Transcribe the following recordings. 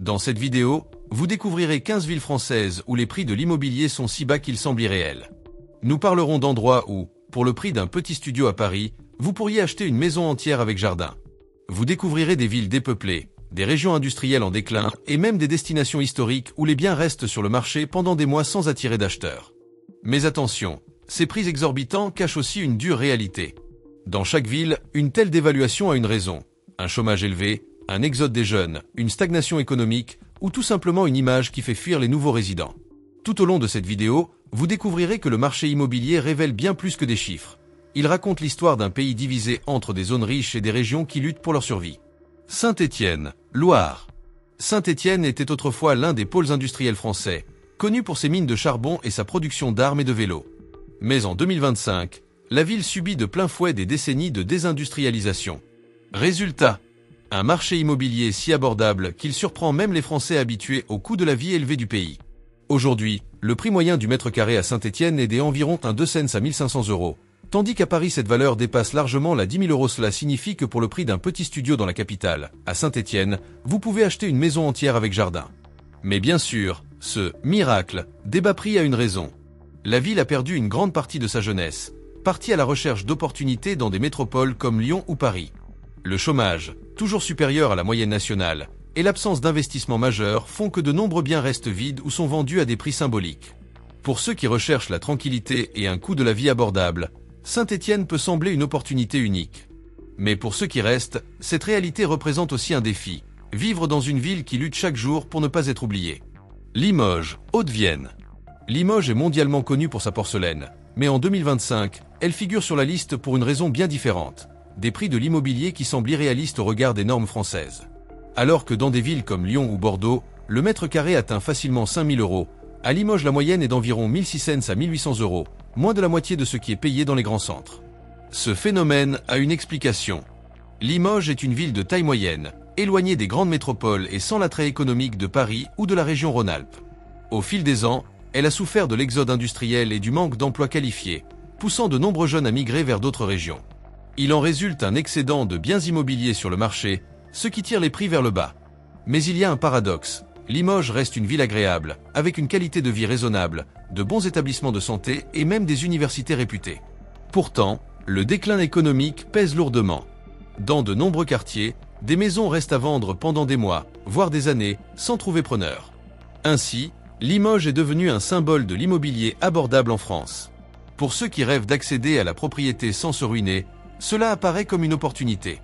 Dans cette vidéo, vous découvrirez 15 villes françaises où les prix de l'immobilier sont si bas qu'ils semblent irréels. Nous parlerons d'endroits où, pour le prix d'un petit studio à Paris, vous pourriez acheter une maison entière avec jardin. Vous découvrirez des villes dépeuplées, des régions industrielles en déclin et même des destinations historiques où les biens restent sur le marché pendant des mois sans attirer d'acheteurs. Mais attention, ces prix exorbitants cachent aussi une dure réalité. Dans chaque ville, une telle dévaluation a une raison. Un chômage élevé, un exode des jeunes, une stagnation économique ou tout simplement une image qui fait fuir les nouveaux résidents. Tout au long de cette vidéo, vous découvrirez que le marché immobilier révèle bien plus que des chiffres. Il raconte l'histoire d'un pays divisé entre des zones riches et des régions qui luttent pour leur survie. Saint-Étienne, Loire. Saint-Étienne était autrefois l'un des pôles industriels français, connu pour ses mines de charbon et sa production d'armes et de vélos. Mais en 2025, la ville subit de plein fouet des décennies de désindustrialisation. Résultat, un marché immobilier si abordable qu'il surprend même les Français habitués au coût de la vie élevé du pays. Aujourd'hui, le prix moyen du mètre carré à Saint-Étienne est d'environ 2 cents à 1500 €, tandis qu'à Paris cette valeur dépasse largement la 10 000 €. Cela signifie que pour le prix d'un petit studio dans la capitale, à Saint-Étienne, vous pouvez acheter une maison entière avec jardin. Mais bien sûr, ce « miracle » débat prix a une raison. La ville a perdu une grande partie de sa jeunesse, partie à la recherche d'opportunités dans des métropoles comme Lyon ou Paris. Le chômage, toujours supérieur à la moyenne nationale, et l'absence d'investissement majeur font que de nombreux biens restent vides ou sont vendus à des prix symboliques. Pour ceux qui recherchent la tranquillité et un coût de la vie abordable, Saint-Étienne peut sembler une opportunité unique. Mais pour ceux qui restent, cette réalité représente aussi un défi, vivre dans une ville qui lutte chaque jour pour ne pas être oubliée. Limoges, Haute-Vienne. Limoges est mondialement connue pour sa porcelaine, mais en 2025, elle figure sur la liste pour une raison bien différente. Des prix de l'immobilier qui semblent irréalistes au regard des normes françaises. Alors que dans des villes comme Lyon ou Bordeaux, le mètre carré atteint facilement 5 000 €, à Limoges la moyenne est d'environ 1 600 à 1 800 €, moins de la moitié de ce qui est payé dans les grands centres. Ce phénomène a une explication. Limoges est une ville de taille moyenne, éloignée des grandes métropoles et sans l'attrait économique de Paris ou de la région Rhône-Alpes. Au fil des ans, elle a souffert de l'exode industriel et du manque d'emplois qualifiés, poussant de nombreux jeunes à migrer vers d'autres régions. Il en résulte un excédent de biens immobiliers sur le marché, ce qui tire les prix vers le bas. Mais il y a un paradoxe. Limoges reste une ville agréable, avec une qualité de vie raisonnable, de bons établissements de santé et même des universités réputées. Pourtant, le déclin économique pèse lourdement. Dans de nombreux quartiers, des maisons restent à vendre pendant des mois, voire des années, sans trouver preneur. Ainsi, Limoges est devenu un symbole de l'immobilier abordable en France. Pour ceux qui rêvent d'accéder à la propriété sans se ruiner, cela apparaît comme une opportunité.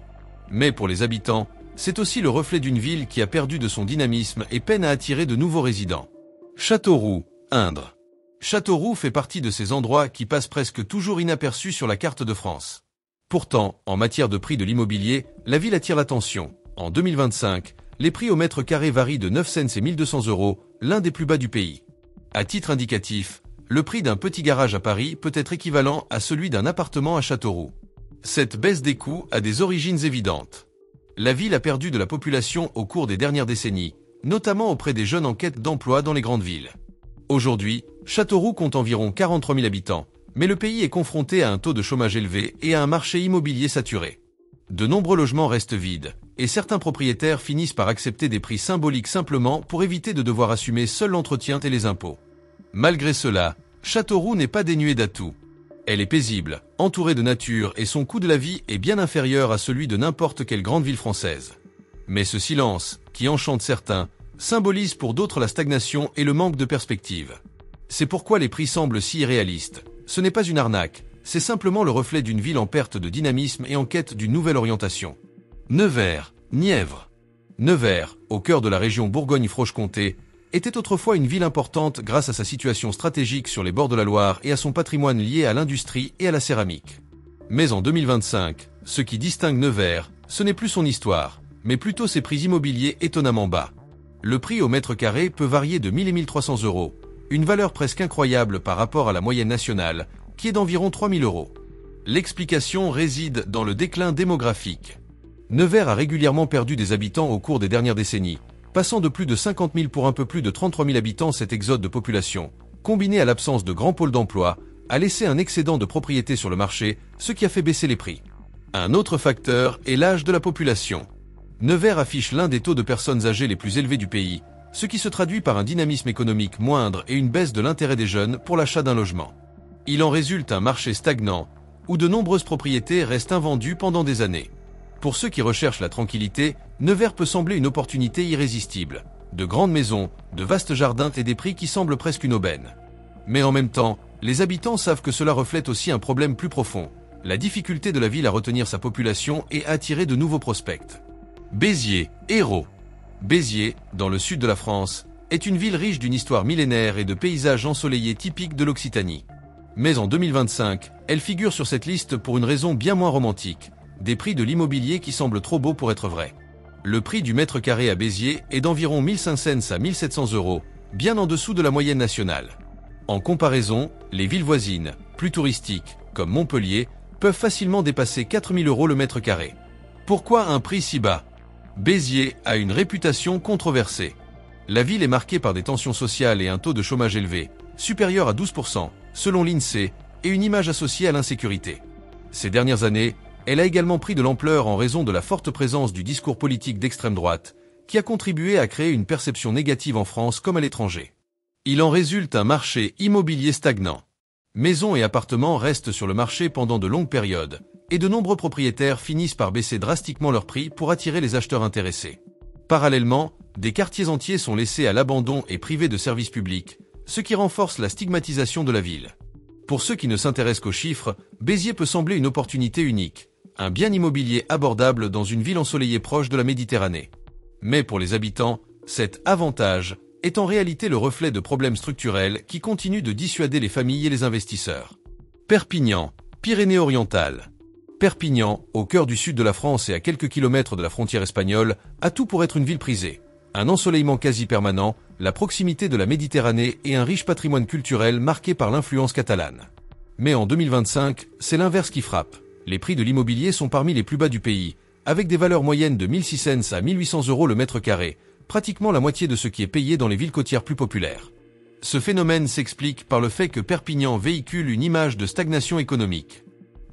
Mais pour les habitants, c'est aussi le reflet d'une ville qui a perdu de son dynamisme et peine à attirer de nouveaux résidents. Châteauroux, Indre. Châteauroux fait partie de ces endroits qui passent presque toujours inaperçus sur la carte de France. Pourtant, en matière de prix de l'immobilier, la ville attire l'attention. En 2025, les prix au mètre carré varient de 9 cents et 1 200 €, l'un des plus bas du pays. À titre indicatif, le prix d'un petit garage à Paris peut être équivalent à celui d'un appartement à Châteauroux. Cette baisse des coûts a des origines évidentes. La ville a perdu de la population au cours des dernières décennies, notamment auprès des jeunes en quête d'emploi dans les grandes villes. Aujourd'hui, Châteauroux compte environ 43 000 habitants, mais le pays est confronté à un taux de chômage élevé et à un marché immobilier saturé. De nombreux logements restent vides, et certains propriétaires finissent par accepter des prix symboliques simplement pour éviter de devoir assumer seul l'entretien et les impôts. Malgré cela, Châteauroux n'est pas dénué d'atouts. Elle est paisible, entourée de nature et son coût de la vie est bien inférieur à celui de n'importe quelle grande ville française. Mais ce silence, qui enchante certains, symbolise pour d'autres la stagnation et le manque de perspective. C'est pourquoi les prix semblent si irréalistes. Ce n'est pas une arnaque, c'est simplement le reflet d'une ville en perte de dynamisme et en quête d'une nouvelle orientation. Nevers, Nièvre. Nevers, au cœur de la région Bourgogne-Franche-Comté, était autrefois une ville importante grâce à sa situation stratégique sur les bords de la Loire et à son patrimoine lié à l'industrie et à la céramique. Mais en 2025, ce qui distingue Nevers, ce n'est plus son histoire, mais plutôt ses prix immobiliers étonnamment bas. Le prix au mètre carré peut varier de 1 000 et 1 300 €, une valeur presque incroyable par rapport à la moyenne nationale, qui est d'environ 3 000 €. L'explication réside dans le déclin démographique. Nevers a régulièrement perdu des habitants au cours des dernières décennies, passant de plus de 50 000 pour un peu plus de 33 000 habitants. Cet exode de population, combiné à l'absence de grands pôles d'emploi, a laissé un excédent de propriété sur le marché, ce qui a fait baisser les prix. Un autre facteur est l'âge de la population. Nevers affiche l'un des taux de personnes âgées les plus élevés du pays, ce qui se traduit par un dynamisme économique moindre et une baisse de l'intérêt des jeunes pour l'achat d'un logement. Il en résulte un marché stagnant, où de nombreuses propriétés restent invendues pendant des années. Pour ceux qui recherchent la tranquillité, Nevers peut sembler une opportunité irrésistible. De grandes maisons, de vastes jardins et des prix qui semblent presque une aubaine. Mais en même temps, les habitants savent que cela reflète aussi un problème plus profond, la difficulté de la ville à retenir sa population et à attirer de nouveaux prospects. Béziers, héros. Béziers, dans le sud de la France, est une ville riche d'une histoire millénaire et de paysages ensoleillés typiques de l'Occitanie. Mais en 2025, elle figure sur cette liste pour une raison bien moins romantique, des prix de l'immobilier qui semblent trop beaux pour être vrais. Le prix du mètre carré à Béziers est d'environ 1500 à 1700 euros, bien en dessous de la moyenne nationale. En comparaison, les villes voisines, plus touristiques, comme Montpellier, peuvent facilement dépasser 4000 euros le mètre carré. Pourquoi un prix si bas ? Béziers a une réputation controversée. La ville est marquée par des tensions sociales et un taux de chômage élevé, supérieur à 12%, selon l'INSEE, et une image associée à l'insécurité. Ces dernières années, elle a également pris de l'ampleur en raison de la forte présence du discours politique d'extrême droite, qui a contribué à créer une perception négative en France comme à l'étranger. Il en résulte un marché immobilier stagnant. Maisons et appartements restent sur le marché pendant de longues périodes, et de nombreux propriétaires finissent par baisser drastiquement leur prix pour attirer les acheteurs intéressés. Parallèlement, des quartiers entiers sont laissés à l'abandon et privés de services publics, ce qui renforce la stigmatisation de la ville. Pour ceux qui ne s'intéressent qu'aux chiffres, Béziers peut sembler une opportunité unique, un bien immobilier abordable dans une ville ensoleillée proche de la Méditerranée. Mais pour les habitants, cet avantage est en réalité le reflet de problèmes structurels qui continuent de dissuader les familles et les investisseurs. Perpignan, Pyrénées-Orientales. Perpignan, au cœur du sud de la France et à quelques kilomètres de la frontière espagnole, a tout pour être une ville prisée. Un ensoleillement quasi permanent, la proximité de la Méditerranée et un riche patrimoine culturel marqué par l'influence catalane. Mais en 2025, c'est l'inverse qui frappe. Les prix de l'immobilier sont parmi les plus bas du pays, avec des valeurs moyennes de 1600 à 1800 euros le mètre carré, pratiquement la moitié de ce qui est payé dans les villes côtières plus populaires. Ce phénomène s'explique par le fait que Perpignan véhicule une image de stagnation économique.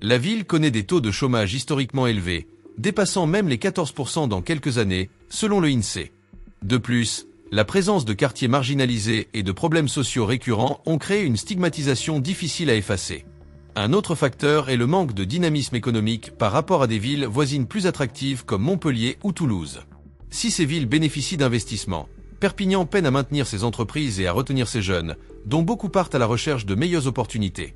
La ville connaît des taux de chômage historiquement élevés, dépassant même les 14% dans quelques années, selon le INSEE. De plus, la présence de quartiers marginalisés et de problèmes sociaux récurrents ont créé une stigmatisation difficile à effacer. Un autre facteur est le manque de dynamisme économique par rapport à des villes voisines plus attractives comme Montpellier ou Toulouse. Si ces villes bénéficient d'investissements, Perpignan peine à maintenir ses entreprises et à retenir ses jeunes, dont beaucoup partent à la recherche de meilleures opportunités.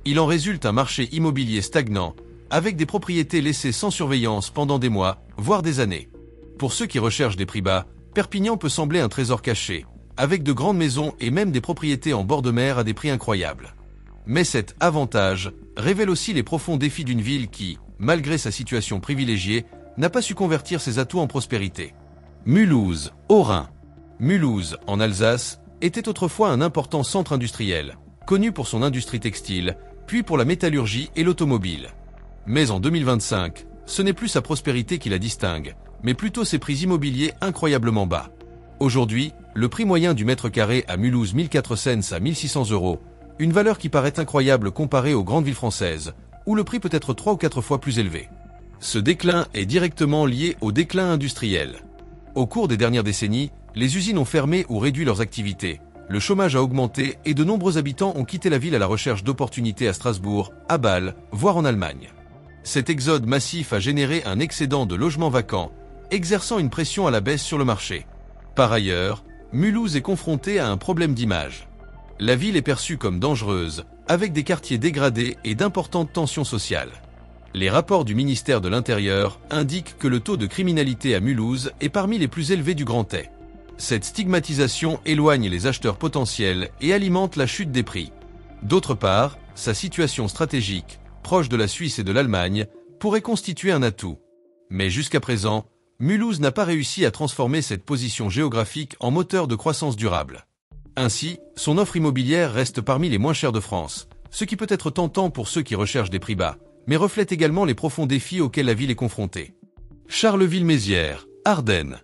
Il en résulte un marché immobilier stagnant, avec des propriétés laissées sans surveillance pendant des mois, voire des années. Pour ceux qui recherchent des prix bas, Perpignan peut sembler un trésor caché, avec de grandes maisons et même des propriétés en bord de mer à des prix incroyables. Mais cet avantage révèle aussi les profonds défis d'une ville qui, malgré sa situation privilégiée, n'a pas su convertir ses atouts en prospérité. Mulhouse, Haut-Rhin. Mulhouse, en Alsace, était autrefois un important centre industriel, connu pour son industrie textile, puis pour la métallurgie et l'automobile. Mais en 2025, ce n'est plus sa prospérité qui la distingue, mais plutôt ses prix immobiliers incroyablement bas. Aujourd'hui, le prix moyen du mètre carré à Mulhouse 1400 à 1600 euros, une valeur qui paraît incroyable comparée aux grandes villes françaises, où le prix peut être 3 ou 4 fois plus élevé. Ce déclin est directement lié au déclin industriel. Au cours des dernières décennies, les usines ont fermé ou réduit leurs activités, le chômage a augmenté et de nombreux habitants ont quitté la ville à la recherche d'opportunités à Strasbourg, à Bâle, voire en Allemagne. Cet exode massif a généré un excédent de logements vacants, exerçant une pression à la baisse sur le marché. Par ailleurs, Mulhouse est confrontée à un problème d'image. La ville est perçue comme dangereuse, avec des quartiers dégradés et d'importantes tensions sociales. Les rapports du ministère de l'Intérieur indiquent que le taux de criminalité à Mulhouse est parmi les plus élevés du Grand Est. Cette stigmatisation éloigne les acheteurs potentiels et alimente la chute des prix. D'autre part, sa situation stratégique, proche de la Suisse et de l'Allemagne, pourrait constituer un atout. Mais jusqu'à présent, Mulhouse n'a pas réussi à transformer cette position géographique en moteur de croissance durable. Ainsi, son offre immobilière reste parmi les moins chères de France, ce qui peut être tentant pour ceux qui recherchent des prix bas, mais reflète également les profonds défis auxquels la ville est confrontée. Charleville-Mézières, Ardennes.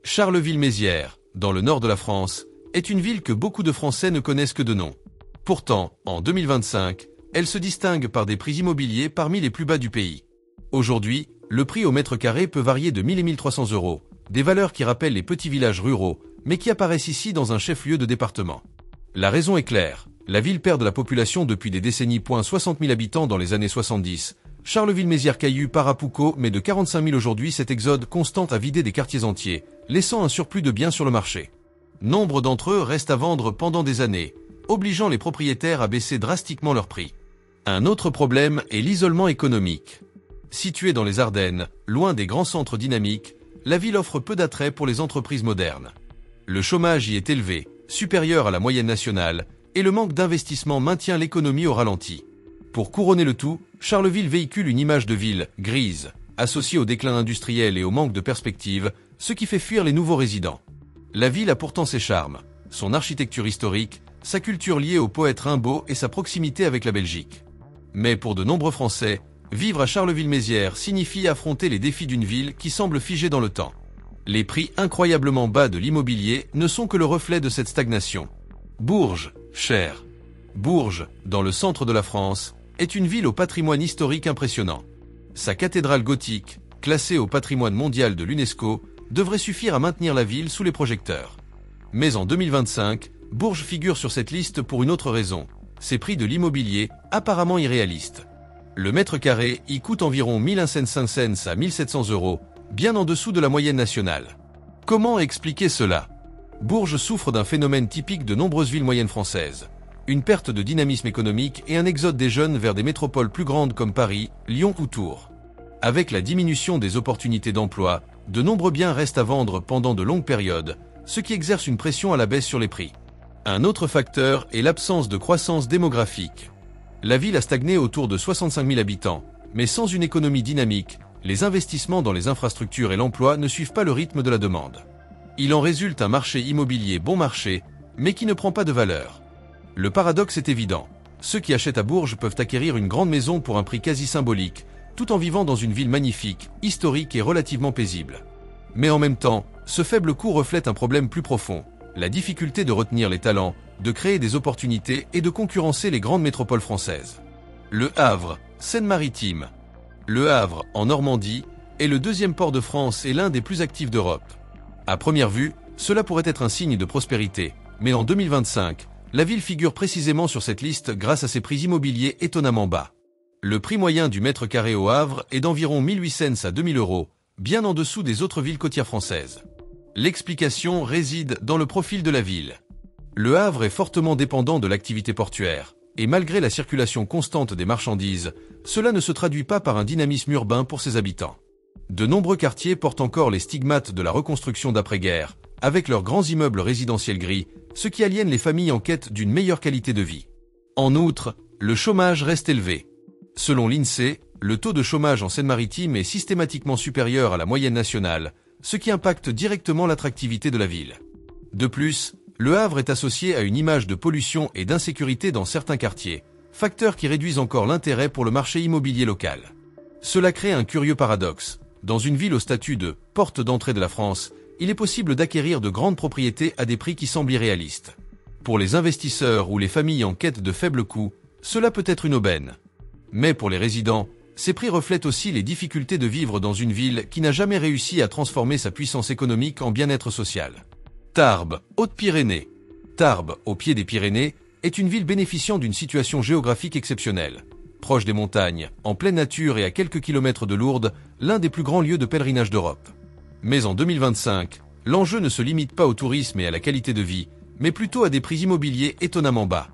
Charleville-Mézières, dans le nord de la France, est une ville que beaucoup de Français ne connaissent que de nom. Pourtant, en 2025, elle se distingue par des prix immobiliers parmi les plus bas du pays. Aujourd'hui, le prix au mètre carré peut varier de 1000 et 1300 euros, des valeurs qui rappellent les petits villages ruraux, mais qui apparaissent ici dans un chef-lieu de département. La raison est claire, la ville perd de la population depuis des décennies. 60 000 habitants dans les années 70, Charleville-Mézières-Cailloux part à Poucault, mais de 45 000 aujourd'hui. Cet exode constant a vidé des quartiers entiers, laissant un surplus de biens sur le marché. Nombre d'entre eux restent à vendre pendant des années, obligeant les propriétaires à baisser drastiquement leurs prix. Un autre problème est l'isolement économique. Située dans les Ardennes, loin des grands centres dynamiques, la ville offre peu d'attrait pour les entreprises modernes. Le chômage y est élevé, supérieur à la moyenne nationale, et le manque d'investissement maintient l'économie au ralenti. Pour couronner le tout, Charleville véhicule une image de ville grise, associée au déclin industriel et au manque de perspectives, ce qui fait fuir les nouveaux résidents. La ville a pourtant ses charmes, son architecture historique, sa culture liée au poète Rimbaud et sa proximité avec la Belgique. Mais pour de nombreux Français, vivre à Charleville-Mézières signifie affronter les défis d'une ville qui semble figée dans le temps. Les prix incroyablement bas de l'immobilier ne sont que le reflet de cette stagnation. Bourges, cher. Bourges, dans le centre de la France, est une ville au patrimoine historique impressionnant. Sa cathédrale gothique, classée au patrimoine mondial de l'UNESCO, devrait suffire à maintenir la ville sous les projecteurs. Mais en 2025, Bourges figure sur cette liste pour une autre raison, ses prix de l'immobilier, apparemment irréalistes. Le mètre carré y coûte environ 1500 à 1700 euros, bien en dessous de la moyenne nationale. Comment expliquer cela? Bourges souffre d'un phénomène typique de nombreuses villes moyennes françaises. Une perte de dynamisme économique et un exode des jeunes vers des métropoles plus grandes comme Paris, Lyon ou Tours. Avec la diminution des opportunités d'emploi, de nombreux biens restent à vendre pendant de longues périodes, ce qui exerce une pression à la baisse sur les prix. Un autre facteur est l'absence de croissance démographique. La ville a stagné autour de 65 000 habitants, mais sans une économie dynamique, les investissements dans les infrastructures et l'emploi ne suivent pas le rythme de la demande. Il en résulte un marché immobilier bon marché, mais qui ne prend pas de valeur. Le paradoxe est évident. Ceux qui achètent à Bourges peuvent acquérir une grande maison pour un prix quasi symbolique, tout en vivant dans une ville magnifique, historique et relativement paisible. Mais en même temps, ce faible coût reflète un problème plus profond, la difficulté de retenir les talents, de créer des opportunités et de concurrencer les grandes métropoles françaises. Le Havre, Seine-Maritime. Le Havre, en Normandie, est le deuxième port de France et l'un des plus actifs d'Europe. À première vue, cela pourrait être un signe de prospérité, mais en 2025, la ville figure précisément sur cette liste grâce à ses prix immobiliers étonnamment bas. Le prix moyen du mètre carré au Havre est d'environ 1800 à 2000 euros, bien en dessous des autres villes côtières françaises. L'explication réside dans le profil de la ville. Le Havre est fortement dépendant de l'activité portuaire, et malgré la circulation constante des marchandises, cela ne se traduit pas par un dynamisme urbain pour ses habitants. De nombreux quartiers portent encore les stigmates de la reconstruction d'après-guerre, avec leurs grands immeubles résidentiels gris, ce qui aliène les familles en quête d'une meilleure qualité de vie. En outre, le chômage reste élevé. Selon l'INSEE, le taux de chômage en Seine-Maritime est systématiquement supérieur à la moyenne nationale, ce qui impacte directement l'attractivité de la ville. De plus, le Havre est associé à une image de pollution et d'insécurité dans certains quartiers, facteurs qui réduisent encore l'intérêt pour le marché immobilier local. Cela crée un curieux paradoxe. Dans une ville au statut de « porte d'entrée de la France », il est possible d'acquérir de grandes propriétés à des prix qui semblent irréalistes. Pour les investisseurs ou les familles en quête de faibles coûts, cela peut être une aubaine. Mais pour les résidents, ces prix reflètent aussi les difficultés de vivre dans une ville qui n'a jamais réussi à transformer sa puissance économique en bien-être social. Tarbes, Hautes-Pyrénées. Tarbes, au pied des Pyrénées, est une ville bénéficiant d'une situation géographique exceptionnelle. Proche des montagnes, en pleine nature et à quelques kilomètres de Lourdes, l'un des plus grands lieux de pèlerinage d'Europe. Mais en 2025, l'enjeu ne se limite pas au tourisme et à la qualité de vie, mais plutôt à des prix immobiliers étonnamment bas.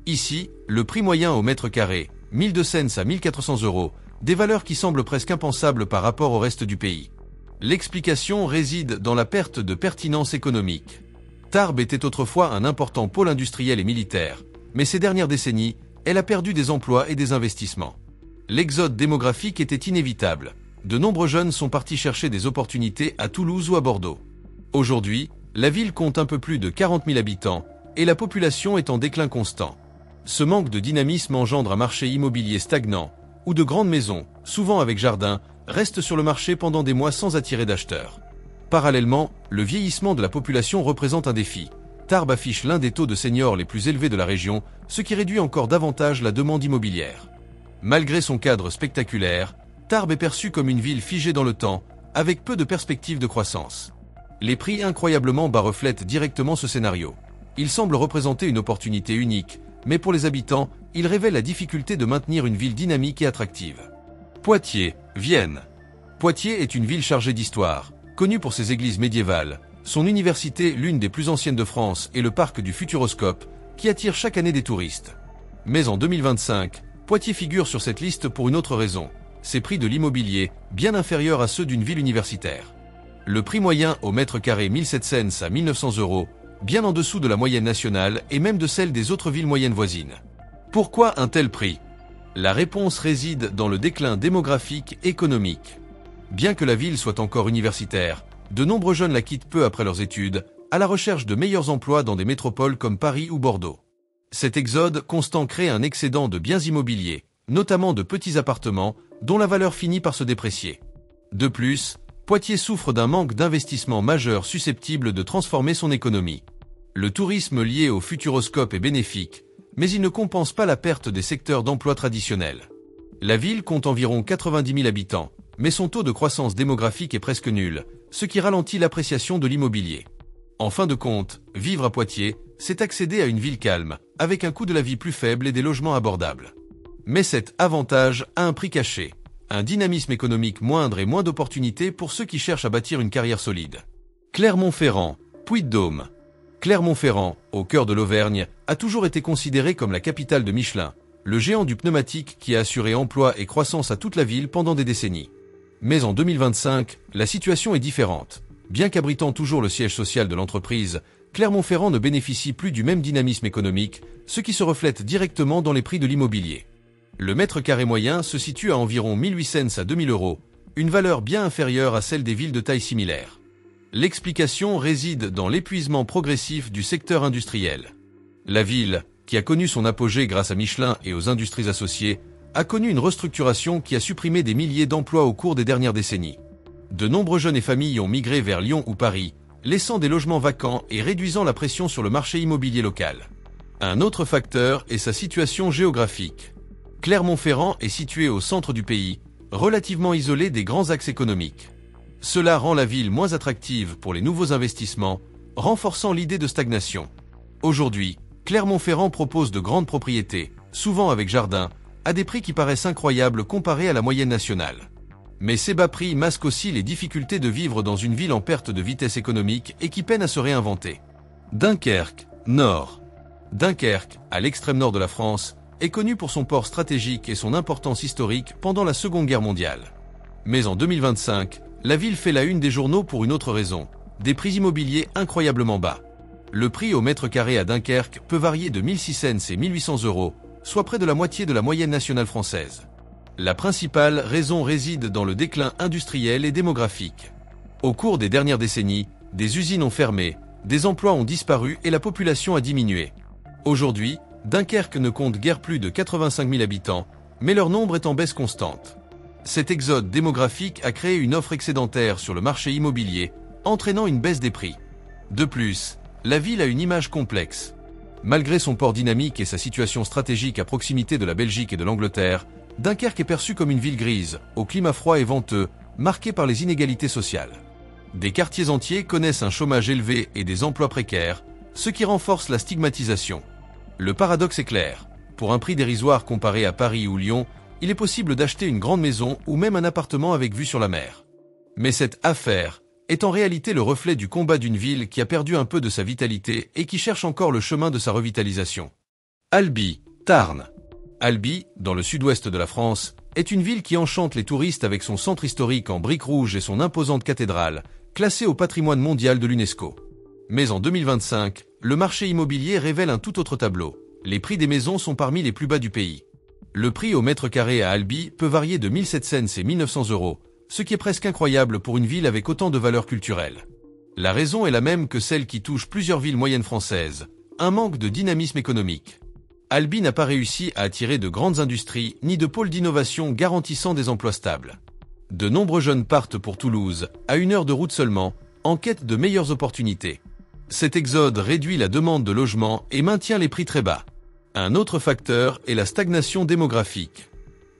Ici, le prix moyen au mètre carré, 1200 à 1400 euros, des valeurs qui semblent presque impensables par rapport au reste du pays. L'explication réside dans la perte de pertinence économique. Tarbes était autrefois un important pôle industriel et militaire, mais ces dernières décennies, elle a perdu des emplois et des investissements. L'exode démographique était inévitable. De nombreux jeunes sont partis chercher des opportunités à Toulouse ou à Bordeaux. Aujourd'hui, la ville compte un peu plus de 40 000 habitants et la population est en déclin constant. Ce manque de dynamisme engendre un marché immobilier stagnant, où de grandes maisons, souvent avec jardin, restent sur le marché pendant des mois sans attirer d'acheteurs. Parallèlement, le vieillissement de la population représente un défi. Tarbes affiche l'un des taux de seniors les plus élevés de la région, ce qui réduit encore davantage la demande immobilière. Malgré son cadre spectaculaire, Tarbes est perçue comme une ville figée dans le temps, avec peu de perspectives de croissance. Les prix incroyablement bas reflètent directement ce scénario. Il semble représenter une opportunité unique, mais pour les habitants, il révèle la difficulté de maintenir une ville dynamique et attractive. Poitiers, Vienne. Poitiers est une ville chargée d'histoire, connue pour ses églises médiévales, son université, l'une des plus anciennes de France, et le parc du Futuroscope, qui attire chaque année des touristes. Mais en 2025, Poitiers figure sur cette liste pour une autre raison, ses prix de l'immobilier, bien inférieurs à ceux d'une ville universitaire. Le prix moyen au mètre carré 1700 à 1900 €, bien en dessous de la moyenne nationale et même de celle des autres villes moyennes voisines. Pourquoi un tel prix? La réponse réside dans le déclin démographique économique. Bien que la ville soit encore universitaire, de nombreux jeunes la quittent peu après leurs études, à la recherche de meilleurs emplois dans des métropoles comme Paris ou Bordeaux. Cet exode constant crée un excédent de biens immobiliers, notamment de petits appartements, dont la valeur finit par se déprécier. De plus, Poitiers souffre d'un manque d'investissement majeur susceptible de transformer son économie. Le tourisme lié au Futuroscope est bénéfique, mais il ne compense pas la perte des secteurs d'emploi traditionnels. La ville compte environ 90 000 habitants, mais son taux de croissance démographique est presque nul, ce qui ralentit l'appréciation de l'immobilier. En fin de compte, vivre à Poitiers, c'est accéder à une ville calme, avec un coût de la vie plus faible et des logements abordables. Mais cet avantage a un prix caché, un dynamisme économique moindre et moins d'opportunités pour ceux qui cherchent à bâtir une carrière solide. Clermont-Ferrand, Puy-de-Dôme. Clermont-Ferrand, au cœur de l'Auvergne, a toujours été considéré comme la capitale de Michelin, le géant du pneumatique qui a assuré emploi et croissance à toute la ville pendant des décennies. Mais en 2025, la situation est différente. Bien qu'abritant toujours le siège social de l'entreprise, Clermont-Ferrand ne bénéficie plus du même dynamisme économique, ce qui se reflète directement dans les prix de l'immobilier. Le mètre carré moyen se situe à environ 1800 à 2000 €, une valeur bien inférieure à celle des villes de taille similaire. L'explication réside dans l'épuisement progressif du secteur industriel. La ville, qui a connu son apogée grâce à Michelin et aux industries associées, a connu une restructuration qui a supprimé des milliers d'emplois au cours des dernières décennies. De nombreux jeunes et familles ont migré vers Lyon ou Paris, laissant des logements vacants et réduisant la pression sur le marché immobilier local. Un autre facteur est sa situation géographique. Clermont-Ferrand est situé au centre du pays, relativement isolé des grands axes économiques. Cela rend la ville moins attractive pour les nouveaux investissements, renforçant l'idée de stagnation. Aujourd'hui, Clermont-Ferrand propose de grandes propriétés, souvent avec jardin, à des prix qui paraissent incroyables comparés à la moyenne nationale. Mais ces bas prix masquent aussi les difficultés de vivre dans une ville en perte de vitesse économique et qui peine à se réinventer. Dunkerque, Nord. Dunkerque, à l'extrême nord de la France, est connu pour son port stratégique et son importance historique pendant la Seconde Guerre mondiale. Mais en 2025, la ville fait la une des journaux pour une autre raison, des prix immobiliers incroyablement bas. Le prix au mètre carré à Dunkerque peut varier de 1600 et 1800 €, soit près de la moitié de la moyenne nationale française. La principale raison réside dans le déclin industriel et démographique. Au cours des dernières décennies, des usines ont fermé, des emplois ont disparu et la population a diminué. Aujourd'hui, Dunkerque ne compte guère plus de 85 000 habitants, mais leur nombre est en baisse constante. Cet exode démographique a créé une offre excédentaire sur le marché immobilier, entraînant une baisse des prix. De plus, la ville a une image complexe. Malgré son port dynamique et sa situation stratégique à proximité de la Belgique et de l'Angleterre, Dunkerque est perçue comme une ville grise, au climat froid et venteux, marquée par les inégalités sociales. Des quartiers entiers connaissent un chômage élevé et des emplois précaires, ce qui renforce la stigmatisation. Le paradoxe est clair. Pour un prix dérisoire comparé à Paris ou Lyon, il est possible d'acheter une grande maison ou même un appartement avec vue sur la mer. Mais cette affaire est en réalité le reflet du combat d'une ville qui a perdu un peu de sa vitalité et qui cherche encore le chemin de sa revitalisation. Albi, Tarn. Albi, dans le sud-ouest de la France, est une ville qui enchante les touristes avec son centre historique en briques rouges et son imposante cathédrale, classée au patrimoine mondial de l'UNESCO. Mais en 2025, le marché immobilier révèle un tout autre tableau. Les prix des maisons sont parmi les plus bas du pays. Le prix au mètre carré à Albi peut varier de 1700 et 1900 €, ce qui est presque incroyable pour une ville avec autant de valeurs culturelles. La raison est la même que celle qui touche plusieurs villes moyennes françaises, un manque de dynamisme économique. Albi n'a pas réussi à attirer de grandes industries ni de pôles d'innovation garantissant des emplois stables. De nombreux jeunes partent pour Toulouse, à 1 heure de route seulement, en quête de meilleures opportunités. Cet exode réduit la demande de logement et maintient les prix très bas. Un autre facteur est la stagnation démographique.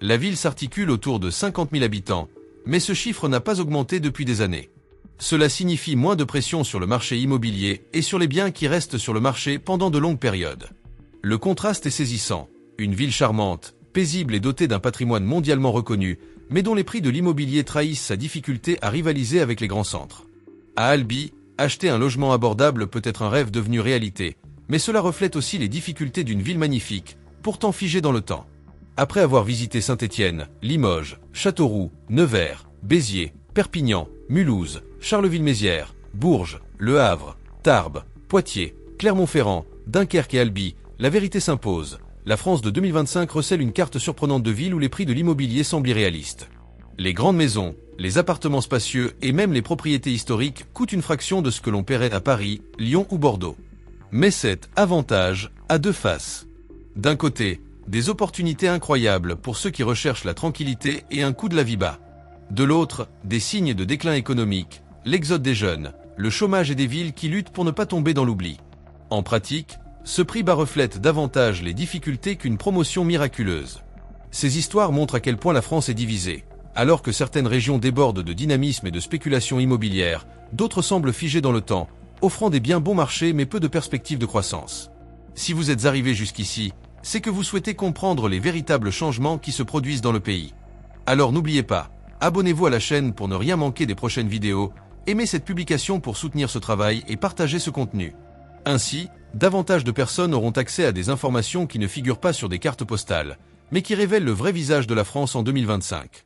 La ville s'articule autour de 50 000 habitants, mais ce chiffre n'a pas augmenté depuis des années. Cela signifie moins de pression sur le marché immobilier et sur les biens qui restent sur le marché pendant de longues périodes. Le contraste est saisissant. Une ville charmante, paisible et dotée d'un patrimoine mondialement reconnu, mais dont les prix de l'immobilier trahissent sa difficulté à rivaliser avec les grands centres. À Albi, acheter un logement abordable peut être un rêve devenu réalité, mais cela reflète aussi les difficultés d'une ville magnifique, pourtant figée dans le temps. Après avoir visité Saint-Étienne, Limoges, Châteauroux, Nevers, Béziers, Perpignan, Mulhouse, Charleville-Mézières, Bourges, Le Havre, Tarbes, Poitiers, Clermont-Ferrand, Dunkerque et Albi, la vérité s'impose. La France de 2025 recèle une carte surprenante de villes où les prix de l'immobilier semblent irréalistes. Les grandes maisons, les appartements spacieux et même les propriétés historiques coûtent une fraction de ce que l'on paierait à Paris, Lyon ou Bordeaux. Mais cet avantage a deux faces. D'un côté, des opportunités incroyables pour ceux qui recherchent la tranquillité et un coût de la vie bas. De l'autre, des signes de déclin économique, l'exode des jeunes, le chômage et des villes qui luttent pour ne pas tomber dans l'oubli. En pratique, ce prix bas reflète davantage les difficultés qu'une promotion miraculeuse. Ces histoires montrent à quel point la France est divisée. Alors que certaines régions débordent de dynamisme et de spéculation immobilière, d'autres semblent figées dans le temps, offrant des biens bon marché mais peu de perspectives de croissance. Si vous êtes arrivé jusqu'ici, c'est que vous souhaitez comprendre les véritables changements qui se produisent dans le pays. Alors n'oubliez pas, abonnez-vous à la chaîne pour ne rien manquer des prochaines vidéos, aimez cette publication pour soutenir ce travail et partagez ce contenu. Ainsi, davantage de personnes auront accès à des informations qui ne figurent pas sur des cartes postales, mais qui révèlent le vrai visage de la France en 2025.